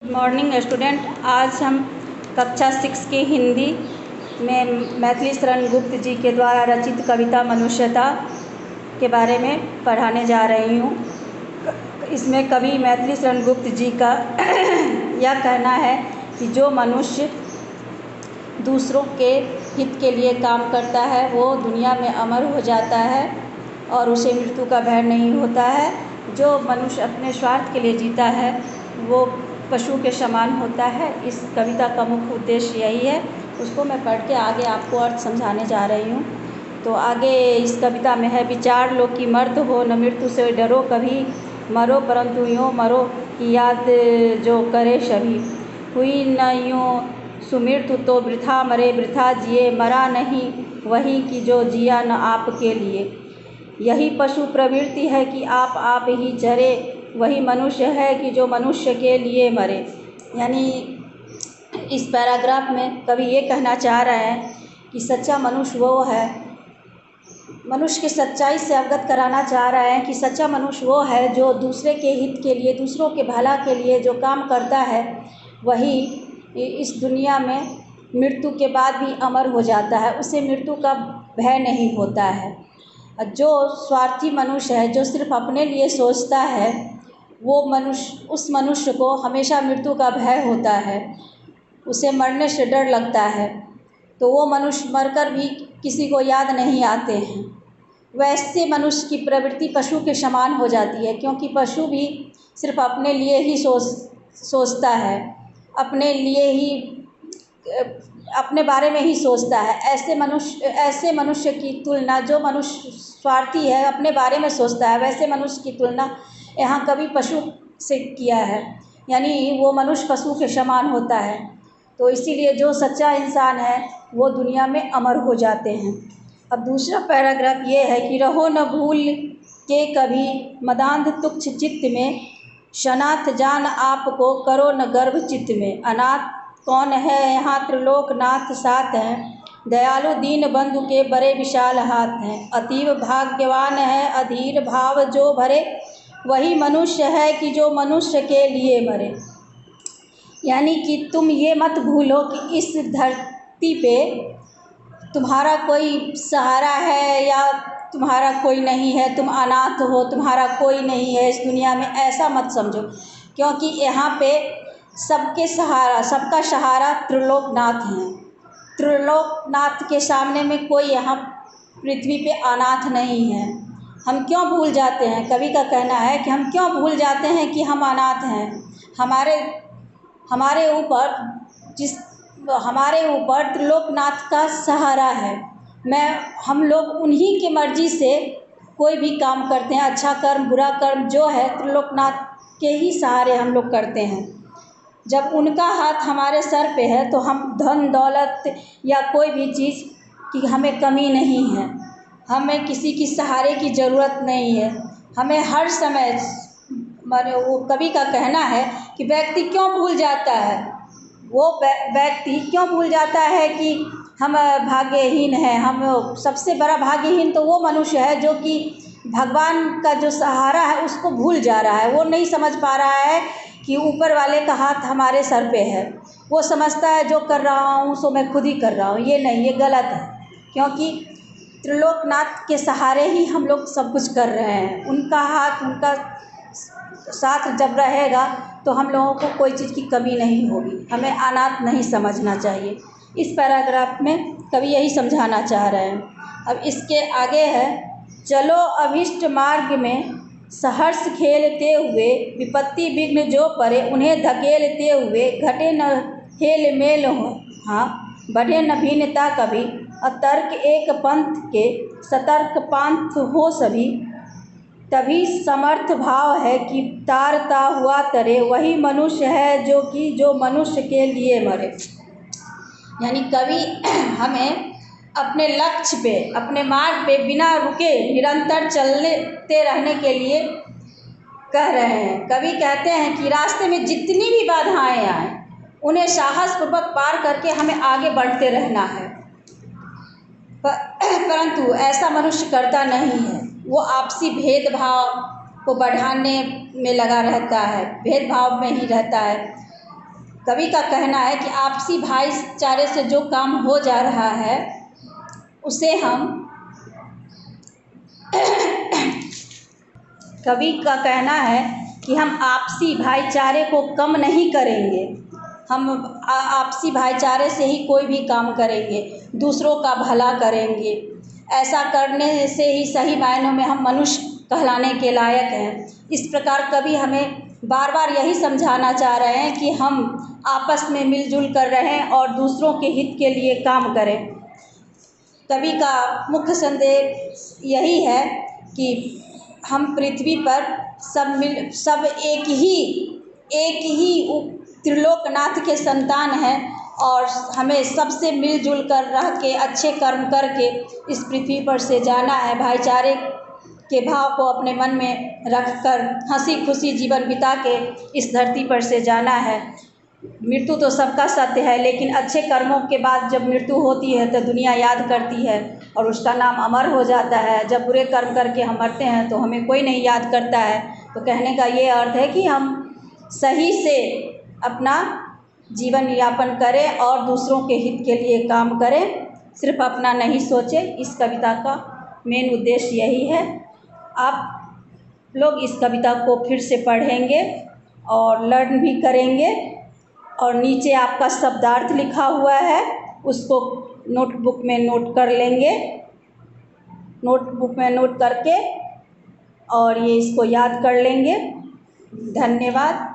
Morning student, आज हम कक्षा 6 की हिंदी में मैथिली शरण गुप्त जी के द्वारा रचित कविता मनुष्यता के बारे में पढ़ाने जा रही हूँ। इसमें कवि मैथिली शरण गुप्त जी का यह कहना है कि जो मनुष्य दूसरों के हित के लिए काम करता है वो दुनिया में अमर हो जाता है और उसे मृत्यु का भय नहीं होता है। जो मनुष्य अपने स्वार्थ के लिए जीता है वो पशु के समान होता है। इस कविता का मुख्य उद्देश्य यही है। उसको मैं पढ़ के आगे आपको अर्थ समझाने जा रही हूँ। तो आगे इस कविता में है, विचार लो कि मर्द हो न मृत्यु से डरो कभी, मरो परंतु यूँ मरो कि याद जो करे सभी, हुई न यूँ सुमृत्यु तो वृथा मरे वृथा जिए, मरा नहीं वही कि जो जिया न आपके लिए। यही पशु प्रवृत्ति है कि आप ही चरे, वही मनुष्य है कि जो मनुष्य के लिए मरे। यानी इस पैराग्राफ में कवि ये कहना चाह रहे हैं कि सच्चा मनुष्य वो है, मनुष्य की सच्चाई से अवगत कराना चाह रहे हैं कि सच्चा मनुष्य वो है जो दूसरे के हित के लिए, दूसरों के भला के लिए जो काम करता है वही इस दुनिया में मृत्यु के बाद भी अमर हो जाता है। उसे मृत्यु का भय नहीं होता है। जो स्वार्थी मनुष्य है, जो सिर्फ अपने लिए सोचता है, वो मनुष्य, उस मनुष्य को हमेशा मृत्यु का भय होता है, उसे मरने से डर लगता है। तो वो मनुष्य मरकर भी किसी को याद नहीं आते हैं। वैसे मनुष्य की प्रवृत्ति पशु के समान हो जाती है, क्योंकि पशु भी सिर्फ अपने लिए ही सोचता है, अपने लिए ही, अपने बारे में ही सोचता है। ऐसे मनुष्य की तुलना, जो मनुष्य स्वार्थी है, अपने बारे में सोचता है, वैसे मनुष्य की तुलना यहाँ कभी पशु से किया है। यानी वो मनुष्य पशु के समान होता है। तो इसीलिए जो सच्चा इंसान है वो दुनिया में अमर हो जाते हैं। अब दूसरा पैराग्राफ ये है कि रहो न भूल के कभी मदांध तुच्छ चित्त में, शनाथ जान आपको करो न गर्भ चित्त में। अनाथ कौन है यहाँ त्रिलोकनाथ साथ हैं, दयालु दीन बंधु के बड़े विशाल हाथ हैं। अतीव भाग्यवान है अधीर भाव जो भरे, वही मनुष्य है कि जो मनुष्य के लिए मरे। यानी कि तुम ये मत भूलो कि इस धरती पे तुम्हारा कोई सहारा है या तुम्हारा कोई नहीं है, तुम अनाथ हो, तुम्हारा कोई नहीं है इस दुनिया में, ऐसा मत समझो। क्योंकि यहाँ पे सबके सहारा, सबका सहारा त्रिलोकनाथ हैं। त्रिलोकनाथ के सामने में कोई यहाँ पृथ्वी पे अनाथ नहीं है। हम क्यों भूल जाते हैं, कवि का कहना है कि हम क्यों भूल जाते हैं कि हम अनाथ हैं। हमारे ऊपर त्रिलोकनाथ का सहारा है। हम लोग उन्हीं की मर्जी से कोई भी काम करते हैं। अच्छा कर्म बुरा कर्म जो है त्रिलोकनाथ के ही सहारे हम लोग करते हैं। जब उनका हाथ हमारे सर पे है तो हम धन दौलत या कोई भी चीज़ की हमें कमी नहीं है, हमें किसी की सहारे की ज़रूरत नहीं है। हमें हर समय, माने वो कवि का कहना है कि व्यक्ति क्यों भूल जाता है, वो व्यक्ति क्यों भूल जाता है कि हम भाग्यहीन हैं। हम सबसे बड़ा भाग्यहीन तो वो मनुष्य है जो कि भगवान का जो सहारा है उसको भूल जा रहा है। वो नहीं समझ पा रहा है कि ऊपर वाले का हाथ हमारे सर पे है। वो समझता है जो कर रहा हूँ सो मैं खुद ही कर रहा हूँ। ये नहीं, ये गलत है। क्योंकि त्रिलोकनाथ के सहारे ही हम लोग सब कुछ कर रहे हैं। उनका हाथ, उनका साथ जब रहेगा तो हम लोगों को कोई चीज़ की कमी नहीं होगी। हमें अनाथ नहीं समझना चाहिए। इस पैराग्राफ में कवि यही समझाना चाह रहे हैं। अब इसके आगे है, चलो अभिष्ट मार्ग में सहर्ष खेलते हुए, विपत्ति विघ्न जो पड़े उन्हें धकेलते हुए, घटे न हेल मेल हो, हाँ बढ़े न भिन्नता कभी, अतर्क एक पंथ के सतर्क पंथ हो सभी, तभी समर्थ भाव है कि तारता हुआ तरे, वही मनुष्य है जो मनुष्य के लिए मरे। यानी कवि हमें अपने लक्ष्य पे, अपने मार्ग पे बिना रुके निरंतर चलते रहने के लिए कह रहे हैं। कवि कहते हैं कि रास्ते में जितनी भी बाधाएं आए उन्हें साहसपूर्वक पार करके हमें आगे बढ़ते रहना है। परंतु ऐसा मनुष्य करता नहीं है। वो आपसी भेदभाव को बढ़ाने में लगा रहता है, भेदभाव में ही रहता है। कवि का कहना है कि आपसी भाईचारे से जो काम हो जा रहा है उसे हम कवि का कहना है कि हम आपसी भाईचारे को कम नहीं करेंगे। हम आपसी भाईचारे से ही कोई भी काम करेंगे, दूसरों का भला करेंगे। ऐसा करने से ही सही मायनों में हम मनुष्य कहलाने के लायक हैं। इस प्रकार कवि हमें बार बार यही समझाना चाह रहे हैं कि हम आपस में मिलजुल कर रहें और दूसरों के हित के लिए काम करें। कवि का मुख्य संदेश यही है कि हम पृथ्वी पर सब एक ही त्रिलोकनाथ के संतान हैं और हमें सबसे मिलजुल कर रह के अच्छे कर्म करके इस पृथ्वी पर से जाना है। भाईचारे के भाव को अपने मन में रखकर हंसी खुशी जीवन बिता के इस धरती पर से जाना है। मृत्यु तो सबका सत्य है, लेकिन अच्छे कर्मों के बाद जब मृत्यु होती है तो दुनिया याद करती है और उसका नाम अमर हो जाता है। जब बुरे कर्म करके हम मरते हैं तो हमें कोई नहीं याद करता है। तो कहने का ये अर्थ है कि हम सही से अपना जीवन यापन करें और दूसरों के हित के लिए काम करें, सिर्फ अपना नहीं सोचें। इस कविता का मेन उद्देश्य यही है। आप लोग इस कविता को फिर से पढ़ेंगे और लर्न भी करेंगे और नीचे आपका शब्दार्थ लिखा हुआ है, उसको नोटबुक में नोट कर लेंगे। नोटबुक में नोट करके और ये इसको याद कर लेंगे। धन्यवाद।